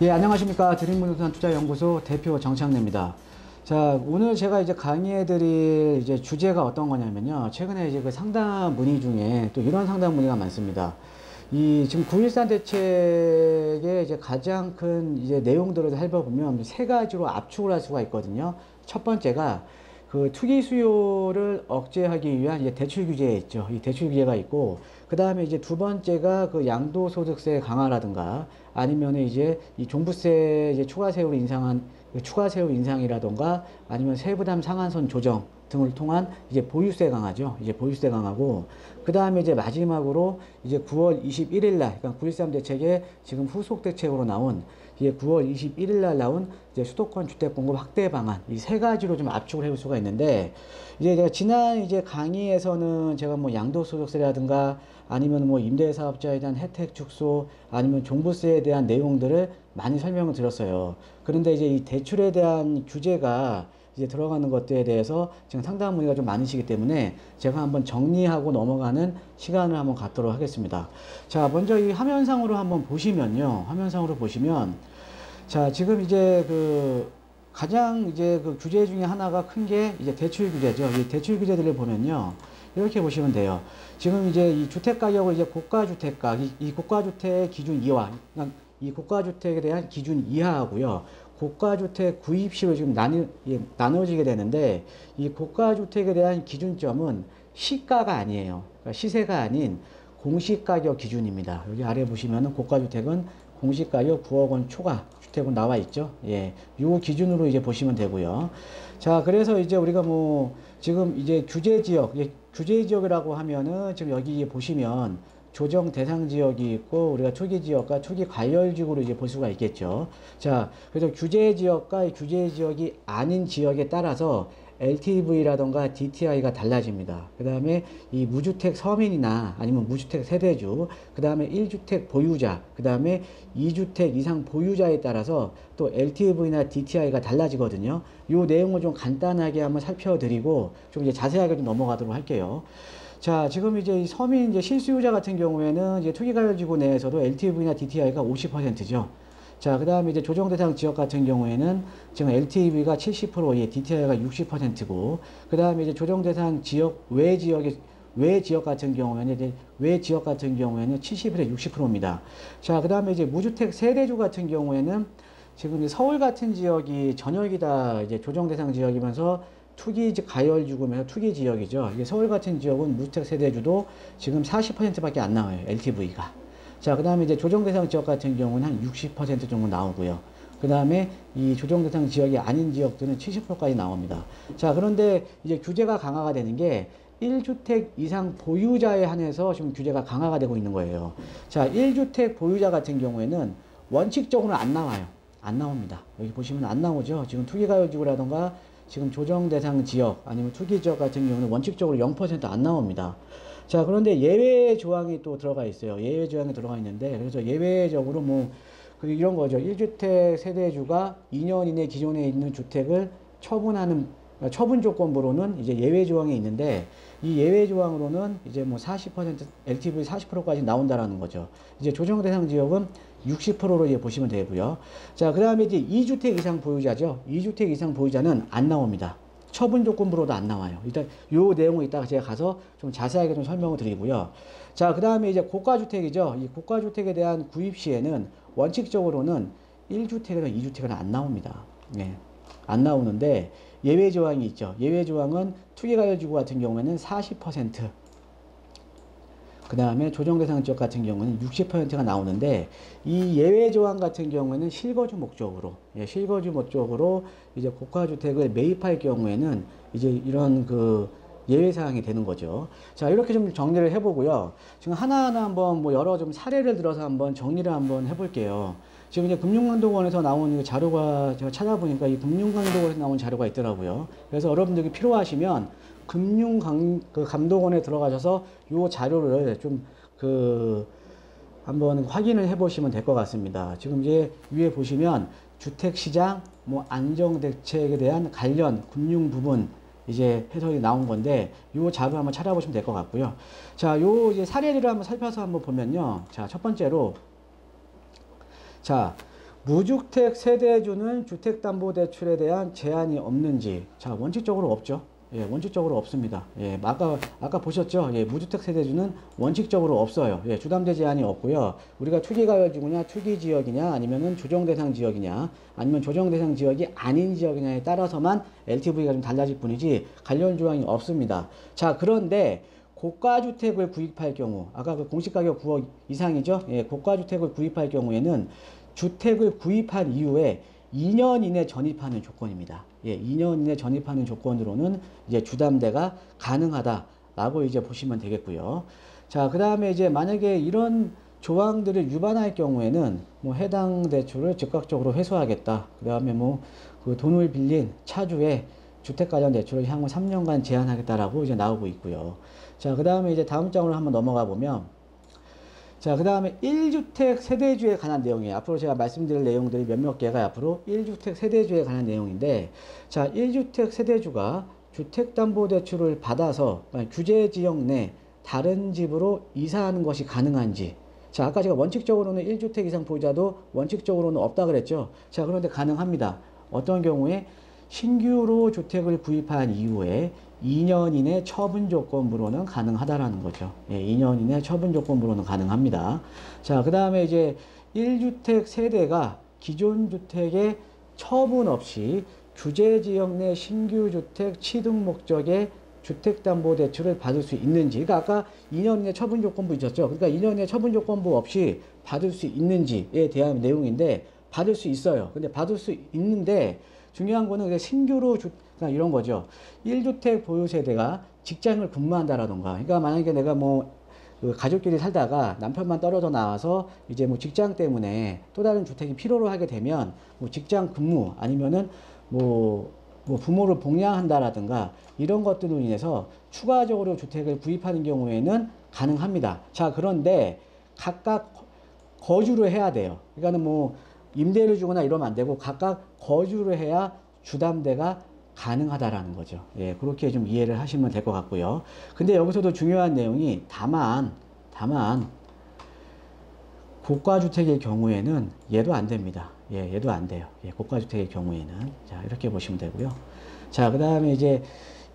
예, 안녕하십니까. 드림부동산 투자연구소 대표 정창래입니다. 자, 오늘 제가 이제 강의해드릴 이제 주제가 어떤 거냐면요. 최근에 이제 그 상담 문의 중에 또 이런 상담 문의가 많습니다. 이 지금 9.13 대책의 이제 가장 큰 이제 내용들을 살펴보면 세 가지로 압축을 할 수가 있거든요. 첫 번째가 그 투기 수요를 억제하기 위한 이제 대출 규제에 있죠. 이 대출 규제가 있고, 그 다음에 이제 두 번째가 그 양도소득세 강화라든가 아니면 이제 이 종부세 이제 추가 세율 인상이라든가 아니면 세부담 상한선 조정 등을 통한 이제 보유세 강화죠. 이제 보유세 강화고, 그 다음에 이제 마지막으로 이제 9월 21일 날, 그러니까 9.13 대책의 지금 후속 대책으로 나온 이제 9월 21일 날 나온 이제 수도권 주택 공급 확대 방안, 이 세 가지로 좀 압축을 해볼 수가 있는데, 이제 제가 지난 이제 강의에서는 제가 뭐 양도소득세라든가 아니면 뭐 임대사업자에 대한 혜택 축소 아니면 종부세에 대한 내용들을 많이 설명을 드렸어요. 그런데 이제 이 대출에 대한 규제가 이제 들어가는 것들에 대해서 지금 상담 문의가 좀 많으시기 때문에 제가 한번 정리하고 넘어가는 시간을 한번 갖도록 하겠습니다. 자, 먼저 이 화면상으로 한번 보시면요. 화면상으로 보시면, 자, 지금 이제 그 가장 이제 그 규제 중에 하나가 큰 게 이제 대출 규제죠. 이 대출 규제들을 보면요. 이렇게 보시면 돼요. 지금 이제 이 주택 가격을 이제 고가주택가, 이 고가주택 기준 이하, 그러니까 이 고가주택에 대한 기준 이하하고요. 고가주택 구입시로 지금 나눠지게 되는데, 이 고가주택에 대한 기준점은 시가가 아니에요. 그러니까 시세가 아닌 공시가격 기준입니다. 여기 아래 보시면은 고가주택은 공시가격 9억 원 초과 주택은 나와 있죠. 예. 요 기준으로 이제 보시면 되고요. 자, 그래서 이제 우리가 뭐 지금 이제 규제 지역이라고 하면은 지금 여기 보시면 조정 대상 지역이 있고 우리가 투기 지역과 투기 과열 지역으로 이제 볼 수가 있겠죠. 자, 그래서 규제 지역과 규제 지역이 아닌 지역에 따라서 LTV라던가 DTI가 달라집니다. 그 다음에 이 무주택 서민이나 아니면 무주택 세대주, 그 다음에 1주택 보유자, 그 다음에 2주택 이상 보유자에 따라서 또 LTV나 DTI가 달라지거든요. 이 내용을 좀 간단하게 한번 살펴드리고 좀 이제 자세하게 좀 넘어가도록 할게요. 자, 지금 이제 이 서민 이제 실수요자 같은 경우에는 이제 투기가열지구 내에서도 LTV나 DTI가 50%죠. 자, 그 다음에 이제 조정대상 지역 같은 경우에는 지금 LTV가 70%, 예, DTI가 60%고, 그 다음에 이제 조정대상 지역 외 지역 같은 경우에는 이제 외 지역 같은 경우에는 70에서 60%입니다. 자, 그 다음에 이제 무주택 세대주 같은 경우에는 지금 서울 같은 지역이 전역이 다 이제 조정대상 지역이면서 투기 가열지구면서 투기 지역이죠. 이게 서울 같은 지역은 무주택 세대주도 지금 40%밖에 안 나와요. LTV가. 자, 그 다음에 이제 조정대상 지역 같은 경우는 한 60% 정도 나오고요. 그 다음에 이 조정대상 지역이 아닌 지역들은 70%까지 나옵니다. 자, 그런데 이제 규제가 강화가 되는 게 1주택 이상 보유자에 한해서 지금 규제가 강화가 되고 있는 거예요. 자, 1주택 보유자 같은 경우에는 원칙적으로는 안 나와요. 안 나옵니다. 여기 보시면 안 나오죠. 지금 투기가열지구라던가 지금 조정대상 지역 아니면 투기지역 같은 경우는 원칙적으로 0% 안 나옵니다. 자, 그런데 예외 조항이 또 들어가 있어요. 예외 조항이 들어가 있는데, 그래서 예외적으로 뭐 이런 거죠. 1주택 세대주가 2년 이내 기존에 있는 주택을 처분 조건부로는 이제 예외 조항이 있는데, 이 예외 조항으로는 이제 뭐 40% LTV 40%까지 나온다라는 거죠. 이제 조정 대상 지역은 60%로 이제 보시면 되고요. 자, 그 다음에 이제 2주택 이상 보유자죠. 2주택 이상 보유자는 안 나옵니다. 처분 조건부로도 안 나와요. 일단 요 내용을 이따가 제가 가서 좀 자세하게 좀 설명을 드리고요. 자, 그 다음에 이제 고가주택이죠. 이 고가주택에 대한 구입 시에는 원칙적으로는 1주택에서 2주택은 안 나옵니다. 네. 안 나오는데 예외 조항이 있죠. 예외 조항은 투기가열지구 같은 경우에는 40%, 그 다음에 조정대상 지역 같은 경우는 60%가 나오는데, 이 예외 조항 같은 경우에는 실거주 목적으로, 예, 실거주 목적으로 이제 고가주택을 매입할 경우에는 이제 이런 그 예외 사항이 되는 거죠. 자, 이렇게 좀 정리를 해보고요. 지금 하나하나 한번 뭐 여러 좀 사례를 들어서 한번 정리를 한번 해볼게요. 지금 이제 금융감독원에서 나온 자료가 제가 찾아보니까 이 금융감독원에서 나온 자료가 있더라고요. 그래서 여러분들이 필요하시면 금융감독원에 들어가셔서 이 자료를 좀 한번 확인을 해 보시면 될 것 같습니다. 지금 이제 위에 보시면 주택시장 뭐 안정대책에 대한 관련 금융 부분 이제 해설이 나온 건데, 요 자료 한번 찾아보시면 될 것 같고요. 자, 요 이제 사례를 한번 살펴서 한번 보면요. 자, 첫 번째로, 자, 무주택 세대주는 주택담보대출에 대한 제한이 없는지. 자, 원칙적으로 없죠. 예, 원칙적으로 없습니다. 예, 아까 보셨죠? 예, 무주택 세대주는 원칙적으로 없어요. 예, 주담대 제한이 없고요. 우리가 투기가열지구냐, 투기지역이냐, 아니면은 조정대상 지역이냐, 아니면 조정대상 지역이 아닌 지역이냐에 따라서만 LTV가 좀 달라질 뿐이지 관련 조항이 없습니다. 자, 그런데 고가주택을 구입할 경우, 아까 그 공시가격 9억 이상이죠? 예, 고가주택을 구입할 경우에는 주택을 구입한 이후에 2년 이내 전입하는 조건입니다. 예, 2년 이내 전입하는 조건으로는 이제 주담대가 가능하다라고 이제 보시면 되겠고요. 자, 그 다음에 이제 만약에 이런 조항들을 위반할 경우에는 뭐 해당 대출을 즉각적으로 회수하겠다. 그 다음에 뭐 그 돈을 빌린 차주의 주택 관련 대출을 향후 3년간 제한하겠다라고 이제 나오고 있고요. 자, 그 다음에 이제 다음 장으로 한번 넘어가 보면, 자, 그 다음에 1주택 세대주에 관한 내용이에요. 앞으로 제가 말씀드릴 내용들이 몇몇 개가 앞으로 1주택 세대주에 관한 내용인데, 자, 1주택 세대주가 주택담보대출을 받아서 규제지역 내 다른 집으로 이사하는 것이 가능한지. 자, 아까 제가 원칙적으로는 1주택 이상 보유자도 원칙적으로는 없다 그랬죠. 자, 그런데 가능합니다. 어떤 경우에 신규로 주택을 구입한 이후에 2년 이내 처분 조건부로는 가능하다라는 거죠. 예, 2년 이내 처분 조건부로는 가능합니다. 자, 그 다음에 이제 1주택 세대가 기존 주택에 처분 없이 규제지역 내 신규 주택 취득 목적의 주택담보대출을 받을 수 있는지. 그러니까 아까 2년 이내 처분 조건부 있었죠. 그러니까 2년 이내 처분 조건부 없이 받을 수 있는지에 대한 내용인데, 받을 수 있어요. 근데 받을 수 있는데 중요한 거는 신규로 그러니까 이런 거죠. 1주택 보유 세대가 직장을 근무한다라던가. 그러니까 만약에 내가 뭐 그 가족끼리 살다가 남편만 떨어져 나와서 이제 뭐 직장 때문에 또 다른 주택이 필요로 하게 되면 뭐 직장 근무 아니면은 뭐 부모를 봉양한다라든가 이런 것들로 인해서 추가적으로 주택을 구입하는 경우에는 가능합니다. 자, 그런데 각각 거주를 해야 돼요. 그러니까는 뭐 임대를 주거나 이러면 안 되고 각각 거주를 해야 주담대가 가능하다라는 거죠. 예, 그렇게 좀 이해를 하시면 될 것 같고요. 근데 여기서도 중요한 내용이 다만 고가주택의 경우에는 얘도 안 됩니다. 예, 얘도 안 돼요. 예, 고가주택의 경우에는. 자, 이렇게 보시면 되고요. 자, 그 다음에 이제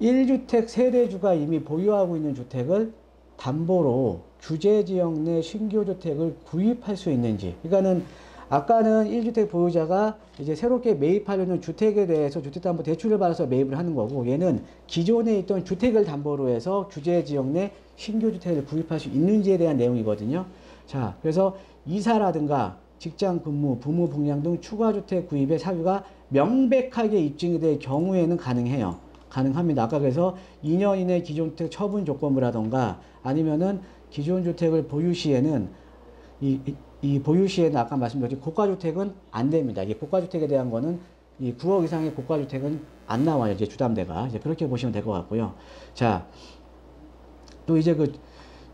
1주택 세대주가 이미 보유하고 있는 주택을 담보로 규제지역 내 신규 주택을 구입할 수 있는지. 그러니까는 아까는 1주택 보유자가 이제 새롭게 매입하려는 주택에 대해서 주택담보 대출을 받아서 매입을 하는 거고, 얘는 기존에 있던 주택을 담보로 해서 규제지역 내 신규 주택을 구입할 수 있는지에 대한 내용이거든요. 자, 그래서 이사라든가 직장 근무, 부모 봉양 등 추가주택 구입의 사유가 명백하게 입증이 될 경우에는 가능해요. 가능합니다. 아까 그래서 2년 이내 기존 주택 처분 조건부라던가 아니면은 기존 주택을 보유 시에는 이 보유 시에는 아까 말씀드렸듯이 고가주택은 안 됩니다. 이 고가주택에 대한 거는 이 9억 이상의 고가주택은 안 나와요. 이제 주담대가. 이제 그렇게 보시면 될 것 같고요. 자, 또 이제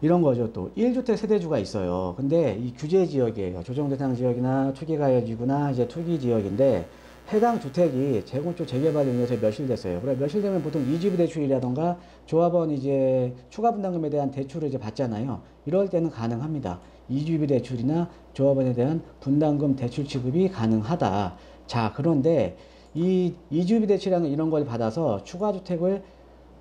이런 거죠. 또 1주택 세대주가 있어요. 근데 이 규제 지역이에요. 조정대상 지역이나 투기가열지구나 이제 투기 지역인데 해당 주택이 재건축 재개발을 위해서 멸실됐어요. 그래 멸실되면 보통 이주비 대출이라던가 조합원 이제 추가 분담금에 대한 대출을 이제 받잖아요. 이럴 때는 가능합니다. 이주비 대출이나 조합원에 대한 분담금 대출 지급이 가능하다. 자, 그런데 이 이주비 대출이라는 이런 걸 받아서 추가주택을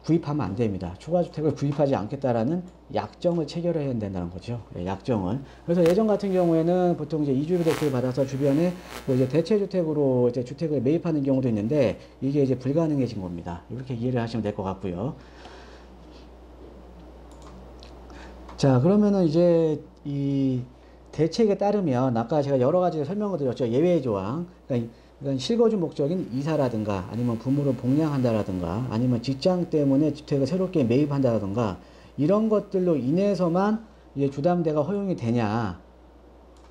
구입하면 안 됩니다. 추가주택을 구입하지 않겠다라는 약정을 체결해야 된다는 거죠. 예, 약정을. 그래서 예전 같은 경우에는 보통 이제 이주비 대출을 받아서 주변에 뭐 이제 대체주택으로 이제 주택을 매입하는 경우도 있는데 이게 이제 불가능해진 겁니다. 이렇게 이해를 하시면 될 것 같고요. 자, 그러면은 이제 이 대책에 따르면 아까 제가 여러 가지 설명을 드렸죠. 예외 조항. 그러니까 실거주 목적인 이사라든가 아니면 부모를 봉양한다라든가 아니면 직장 때문에 주택을 새롭게 매입한다라든가 이런 것들로 인해서만 이제 주담대가 허용이 되냐,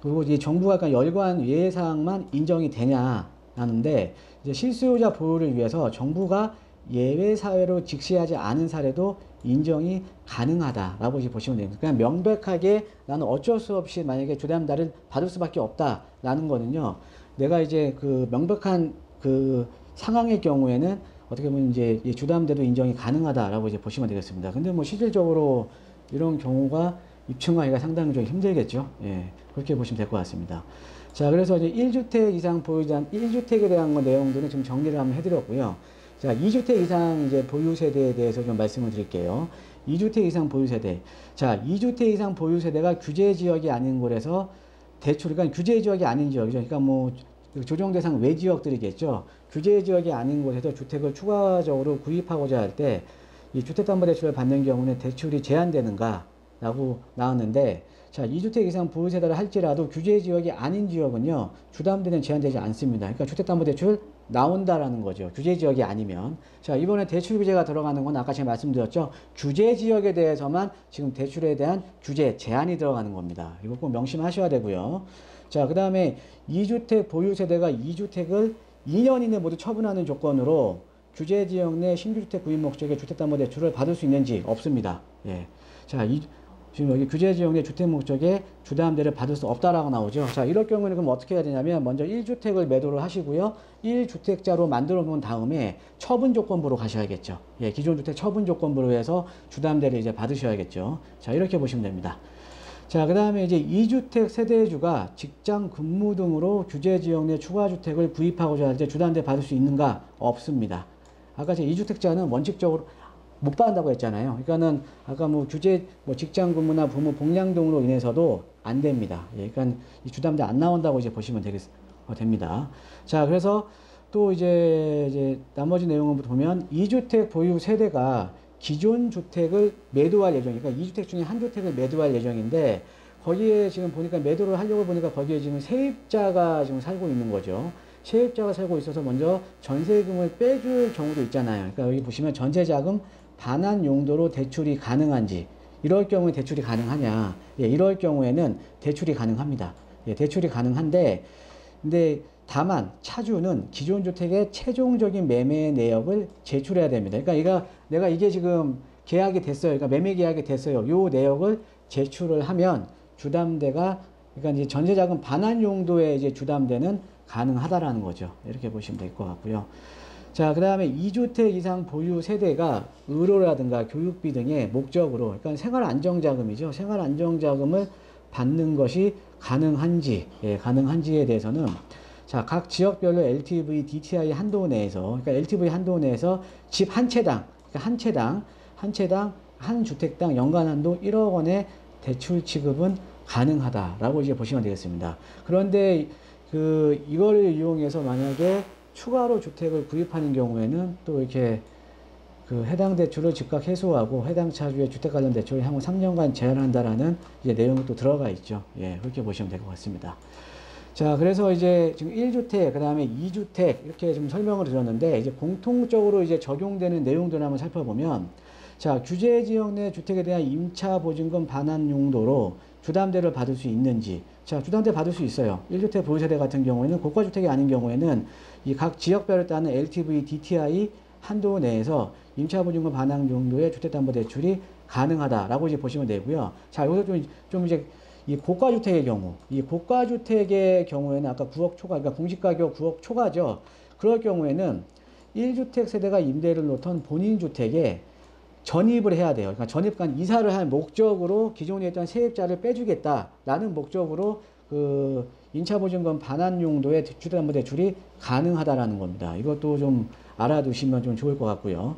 그리고 이제 정부가 약간 열거한 예외사항만 인정이 되냐 하는데, 이제 실수요자 보호를 위해서 정부가 예외 사회로 직시하지 않은 사례도 인정이 가능하다라고 이제 보시면 됩니다. 그냥 명백하게 나는 어쩔 수 없이 만약에 주담대를 받을 수밖에 없다라는 거는요, 내가 이제 그 명백한 그 상황의 경우에는 어떻게 보면 이제 주담대도 인정이 가능하다라고 이제 보시면 되겠습니다. 근데 뭐 실질적으로 이런 경우가 입증하기가 상당히 좀 힘들겠죠. 예, 그렇게 보시면 될 것 같습니다. 자, 그래서 이제 1주택 이상 보유자, 1주택에 대한 내용들은 지금 정리를 한번 해드렸고요. 자, 2주택 이상 이제 보유 세대에 대해서 좀 말씀을 드릴게요. 2주택 이상 보유 세대. 자, 2주택 이상 보유 세대가 규제 지역이 아닌 곳에서 대출, 그러니까 규제 지역이 아닌 지역이죠. 그러니까 뭐 조정 대상 외 지역들이겠죠. 규제 지역이 아닌 곳에서 주택을 추가적으로 구입하고자 할 때 이 주택담보대출을 받는 경우는 대출이 제한되는가? 라고 나왔는데, 자, 2주택 이상 보유세대를 할지라도 규제 지역이 아닌 지역은요, 주담대는 제한되지 않습니다. 그러니까 주택담보대출 나온다라는 거죠. 규제 지역이 아니면. 자, 이번에 대출 규제가 들어가는 건 아까 제가 말씀드렸죠. 규제 지역에 대해서만 지금 대출에 대한 규제, 제한이 들어가는 겁니다. 이거 꼭 명심하셔야 되고요. 자, 그 다음에 2주택 보유세대가 2주택을 2년 이내 모두 처분하는 조건으로 규제 지역 내 신규주택 구입 목적의 주택담보대출을 받을 수 있는지 없습니다. 예. 자, 지금 여기 규제 지역 내 주택 목적의 주담대를 받을 수 없다라고 나오죠. 자, 이럴 경우에는 그럼 어떻게 해야 되냐면 먼저 1주택을 매도를 하시고요. 1주택자로 만들어 놓은 다음에 처분 조건부로 가셔야겠죠. 예, 기존 주택 처분 조건부로 해서 주담대를 이제 받으셔야겠죠. 자, 이렇게 보시면 됩니다. 자, 그 다음에 이제 2주택 세대주가 직장 근무 등으로 규제 지역 내 추가 주택을 구입하고자 할 때 주담대 받을 수 있는가? 없습니다. 아까 제 2주택자는 원칙적으로 못 받는다고 했잖아요. 그러니까는 아까 뭐 규제 뭐 직장 근무나 부모 복양 등으로 인해서도 안 됩니다. 예, 그러니까 이 주담대 안 나온다고 이제 보시면 됩니다. 자, 그래서 또 이제 나머지 내용을 보면 2주택 보유 세대가 기존 주택을 매도할 예정, 그러니까 2주택 중에 한 주택을 매도할 예정인데 거기에 지금 보니까 매도를 하려고 보니까 거기에 지금 세입자가 지금 살고 있는 거죠. 세입자가 살고 있어서 먼저 전세금을 빼줄 경우도 있잖아요. 그러니까 여기 보시면 전세자금 반환 용도로 대출이 가능한지, 이럴 경우에 대출이 가능하냐. 예, 이럴 경우에는 대출이 가능합니다. 예, 대출이 가능한데, 근데 다만 차주는 기존 주택의 최종적인 매매 내역을 제출해야 됩니다. 그러니까 내가 이게 지금 계약이 됐어요. 그러니까 매매 계약이 됐어요. 요 내역을 제출을 하면 주담대가, 그러니까 이제 전세자금 반환 용도의 이제 주담대는 가능하다라는 거죠. 이렇게 보시면 될 것 같고요. 자, 그 다음에 2주택 이상 보유 세대가 의료라든가 교육비 등의 목적으로, 그러니까 생활안정자금이죠. 생활안정자금을 받는 것이 가능한지, 예, 가능한지에 대해서는 자, 각 지역별로 LTV, DTI 한도 내에서, 그러니까 LTV 한도 내에서 집 한 채당, 그러니까 한 채당, 한 주택당 연간 한도 1억 원의 대출 취급은 가능하다라고 이제 보시면 되겠습니다. 그런데 이거를 이용해서 만약에 추가로 주택을 구입하는 경우에는 또 이렇게 해당 대출을 즉각 해소하고 해당 차주의 주택 관련 대출을 향후 3년간 제한한다라는 이제 내용이 또 들어가 있죠. 예, 그렇게 보시면 될 것 같습니다. 자, 그래서 이제 지금 1주택, 그 다음에 2주택 이렇게 좀 설명을 드렸는데 이제 공통적으로 이제 적용되는 내용들을 한번 살펴보면 자, 규제 지역 내 주택에 대한 임차 보증금 반환 용도로 주담대를 받을 수 있는지. 자, 주담대 받을 수 있어요. 1주택 보유세대 같은 경우에는 고가주택이 아닌 경우에는 이 각 지역별에 따른 LTV, DTI 한도 내에서 임차보증금 반환 정도의 주택담보대출이 가능하다라고 이제 보시면 되고요. 자, 여기서 좀 이제 이 고가주택의 경우, 이 고가주택의 경우에는 아까 9억 초과, 그러니까 공시가격 9억 초과죠. 그럴 경우에는 1주택 세대가 임대를 놓던 본인 주택에 전입을 해야 돼요. 그러니까 전입간 이사를 할 목적으로 기존에 있던 세입자를 빼주겠다라는 목적으로 임차보증금 반환 용도의 주택담보대출이 가능하다라는 겁니다. 이것도 좀 알아두시면 좀 좋을 것 같고요.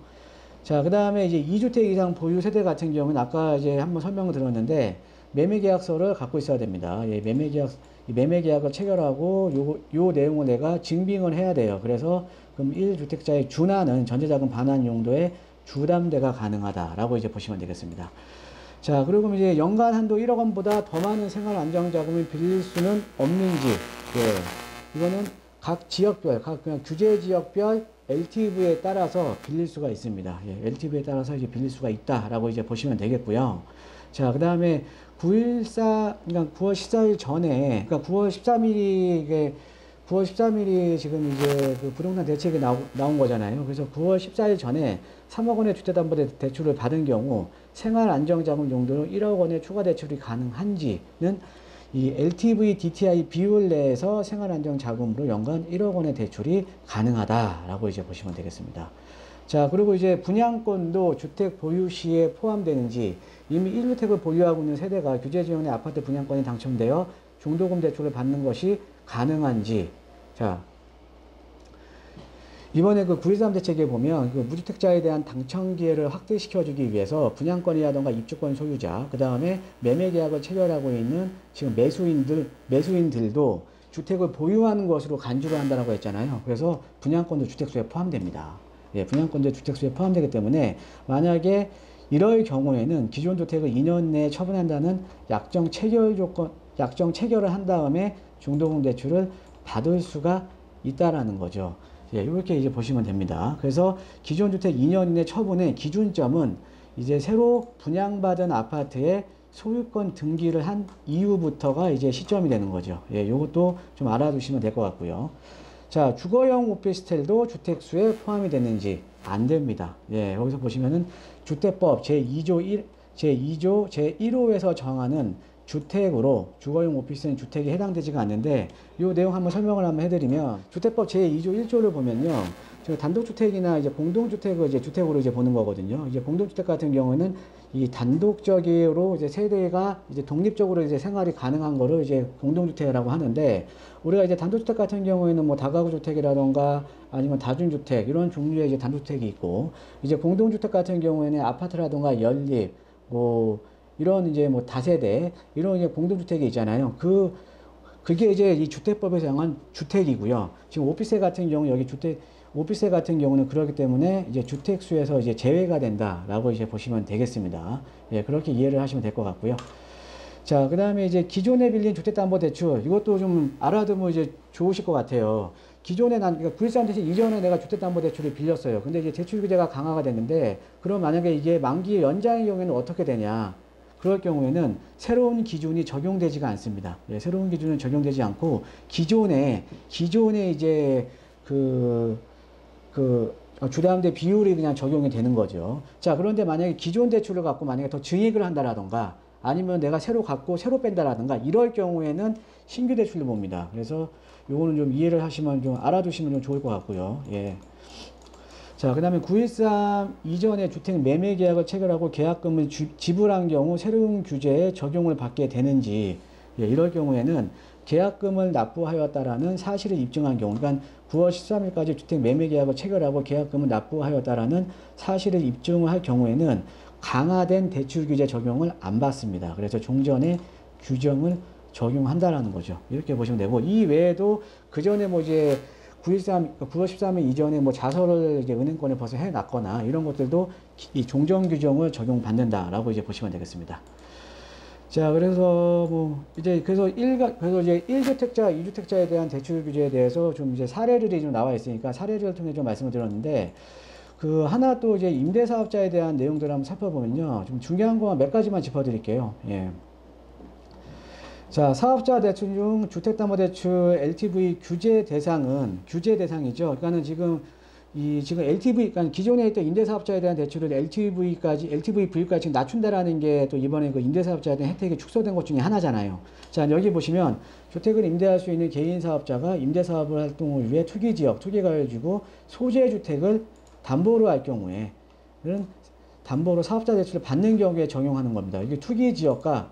자, 그 다음에 이제 2주택 이상 보유 세대 같은 경우는 아까 이제 한번 설명을 드렸는데 매매계약서를 갖고 있어야 됩니다. 예, 매매계약을 체결하고 요 내용을 내가 증빙을 해야 돼요. 그래서 그럼 1주택자의 준하는 전세자금 반환 용도의 주담대가 가능하다라고 이제 보시면 되겠습니다. 자, 그리고 이제 연간 한도 1억 원보다 더 많은 생활 안정자금을 빌릴 수는 없는지, 예, 이거는 각 지역별, 그냥 규제 지역별 LTV에 따라서 빌릴 수가 있습니다. 예, LTV에 따라서 이제 빌릴 수가 있다라고 이제 보시면 되겠고요. 자, 그 다음에 9.14, 그러니까 9월 14일 전에, 그러니까 9월 13일이 지금 이제 부동산 대책이 나온 거잖아요. 그래서 9월 14일 전에 3억 원의 주택담보대출을 받은 경우 생활 안정자금 용도로 1억 원의 추가 대출이 가능한지는 이 LTV, DTI 비율 내에서 생활 안정자금으로 연간 1억 원의 대출이 가능하다라고 이제 보시면 되겠습니다. 자, 그리고 이제 분양권도 주택 보유 시에 포함되는지, 이미 1주택을 보유하고 있는 세대가 규제 지역의 아파트 분양권이 당첨되어 중도금 대출을 받는 것이 가능한지. 자, 이번에 그 9.13 대책에 보면 그 무주택자에 대한 당첨 기회를 확대시켜주기 위해서 분양권이라던가 입주권 소유자, 그 다음에 매매 계약을 체결하고 있는 지금 매수인들도 주택을 보유하는 것으로 간주를 한다고 했잖아요. 그래서 분양권도 주택수에 포함됩니다. 예, 분양권도 주택수에 포함되기 때문에 만약에 이럴 경우에는 기존 주택을 2년 내에 처분한다는 약정 체결을 한 다음에 중도금 대출을 받을 수가 있다라는 거죠. 예, 이렇게 이제 보시면 됩니다. 그래서 기존 주택 2년 이내 처분의 기준점은 이제 새로 분양받은 아파트의 소유권 등기를 한 이후부터가 이제 시점이 되는 거죠. 예, 요것도 좀 알아두시면 될 것 같고요. 자, 주거용 오피스텔도 주택수에 포함이 됐는지 안 됩니다. 예, 여기서 보시면은 주택법 제2조 제1호에서 정하는 주택으로 주거용 오피스는 주택에 해당되지가 않는데, 이 내용 한번 설명을 한번 해드리면, 주택법 제2조 1조를 보면요, 단독주택이나 이제 공동주택을 이제 주택으로 이제 보는 거거든요. 이제 공동주택 같은 경우는 이 단독적으로 이제 세대가 이제 독립적으로 이제 생활이 가능한 거를 이제 공동주택이라고 하는데, 우리가 이제 단독주택 같은 경우에는 뭐 다가구 주택이라던가 아니면 다중주택 이런 종류의 이제 단독주택이 있고, 이제 공동주택 같은 경우에는 아파트라던가 연립, 뭐 이런 이제 뭐 다세대 이런 이제 공동주택이 있잖아요. 그게 이제 이 주택법에서 정한 주택이고요. 지금 오피스텔 같은 경우 오피스텔 같은 경우는 그렇기 때문에 이제 주택수에서 이제 제외가 된다라고 이제 보시면 되겠습니다. 예, 그렇게 이해를 하시면 될 것 같고요. 자, 그 다음에 이제 기존에 빌린 주택담보대출, 이것도 좀 알아두면 이제 좋으실 것 같아요. 기존에 그러니까 9.13 대책 이전에 내가 주택담보대출을 빌렸어요. 근데 이제 대출 규제가 강화가 됐는데, 그럼 만약에 이게 만기 연장의 경우에는 어떻게 되냐? 그럴 경우에는 새로운 기준이 적용되지가 않습니다. 예, 새로운 기준은 적용되지 않고, 기존에 이제 주담대 비율이 그냥 적용이 되는 거죠. 자, 그런데 만약에 기존 대출을 갖고 만약에 더 증액을 한다라던가, 아니면 내가 새로 갖고 새로 뺀다라든가 이럴 경우에는 신규 대출로 봅니다. 그래서 요거는 좀 이해를 하시면, 좀 알아두시면 좀 좋을 것 같고요. 예. 자, 그 다음에 9.13 이전에 주택 매매 계약을 체결하고 계약금을 지불한 경우 새로운 규제에 적용을 받게 되는지, 예, 이럴 경우에는 계약금을 납부하였다라는 사실을 입증한 경우, 그러니까 9월 13일까지 주택 매매 계약을 체결하고 계약금을 납부하였다라는 사실을 입증을 할 경우에는 강화된 대출 규제 적용을 안 받습니다. 그래서 종전의 규정을 적용한다라는 거죠. 이렇게 보시면 되고, 이 외에도 그 전에 뭐 이제 9월 13일 이전에 뭐 자설을 이제 은행권에 벌써 해놨거나 이런 것들도 이 종전 규정을 적용받는다라고 이제 보시면 되겠습니다. 자, 그래서 뭐 그래서 이제 1주택자, 2주택자에 대한 대출 규제에 대해서 좀 이제 사례들이 좀 나와 있으니까 사례를 통해 좀 말씀을 드렸는데, 하나 또 이제 임대사업자에 대한 내용들을 한번 살펴보면요, 좀 중요한 것만 몇 가지만 짚어드릴게요. 예. 자, 사업자 대출 중 주택담보대출 LTV 규제 대상이죠. 그러니까는 지금 LTV, 그러니까 기존에 있던 임대사업자에 대한 대출을 LTV 부위까지 지금 낮춘다라는 게 또 이번에 그 임대사업자에 대한 혜택이 축소된 것 중에 하나잖아요. 자, 여기 보시면 주택을 임대할 수 있는 개인사업자가 임대사업을 활동을 위해 투기가를 주고 소재주택을 담보로 할 경우에는 담보로 사업자 대출을 받는 경우에 적용하는 겁니다. 이게 투기지역과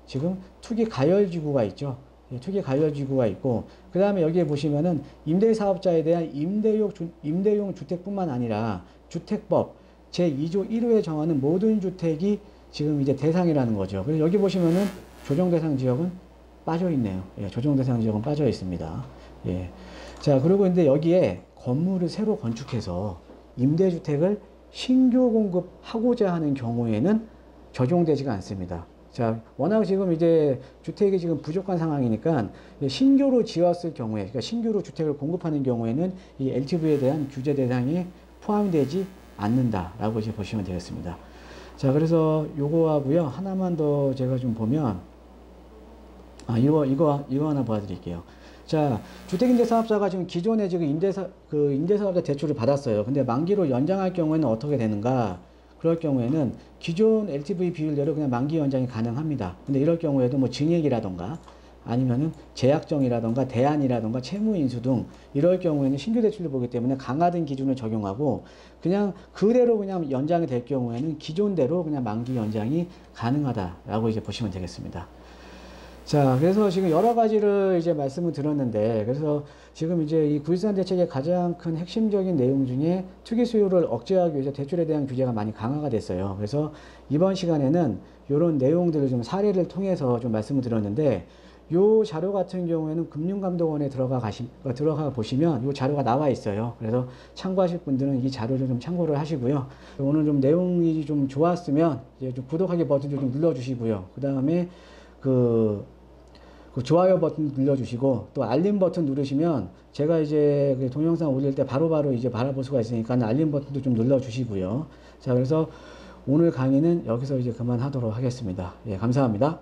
지금 투기가열지구가 있죠. 예, 투기가열지구가 있고, 그 다음에 여기에 보시면은 임대사업자에 대한 임대용 주택뿐만 아니라 주택법 제2조 1호에 정하는 모든 주택이 지금 이제 대상이라는 거죠. 그래서 여기 보시면은 조정대상 지역은 빠져 있네요. 예, 조정대상 지역은 빠져 있습니다. 예. 자, 그리고 근데 여기에 건물을 새로 건축해서 임대주택을 신규 공급하고자 하는 경우에는 적용되지가 않습니다. 자, 워낙 지금 이제 주택이 지금 부족한 상황이니까 신규로 지었을 경우에, 그러니까 신규로 주택을 공급하는 경우에는 이 LTV에 대한 규제 대상에 포함되지 않는다라고 이제 보시면 되겠습니다. 자, 그래서 요거 하고요. 하나만 더 제가 좀 보면, 이거 하나 보여드릴게요. 자, 주택임대사업자가 지금 기존에 지금 임대사업자 대출을 받았어요. 근데 만기로 연장할 경우에는 어떻게 되는가? 그럴 경우에는 기존 LTV 비율대로 그냥 만기 연장이 가능합니다. 근데 이럴 경우에도 뭐 증액이라던가 아니면은 제약정이라던가 대안이라던가 채무인수 등 이럴 경우에는 신규 대출을 보기 때문에 강화된 기준을 적용하고 그냥 그대로 그냥 연장이 될 경우에는 기존대로 그냥 만기 연장이 가능하다라고 이제 보시면 되겠습니다. 자, 그래서 지금 여러 가지를 이제 말씀을 드렸는데, 그래서 지금 이제 이 구일산 대책의 가장 큰 핵심적인 내용 중에 투기 수요를 억제하기 위해서 대출에 대한 규제가 많이 강화가 됐어요. 그래서 이번 시간에는 이런 내용들을 좀 사례를 통해서 좀 말씀을 드렸는데, 요 자료 같은 경우에는 금융감독원에 들어가 보시면 요 자료가 나와 있어요. 그래서 참고하실 분들은 이 자료를 좀 참고를 하시고요. 오늘 좀 내용이 좀 좋았으면 이제 좀 구독하기 버튼을 좀 눌러주시고요. 그 다음에 그 좋아요 버튼 눌러주시고 또 알림 버튼 누르시면 제가 이제 그 동영상 올릴 때 바로바로 이제 바라볼 수가 있으니까 알림 버튼도 좀 눌러주시고요. 자, 그래서 오늘 강의는 여기서 이제 그만하도록 하겠습니다. 예, 감사합니다.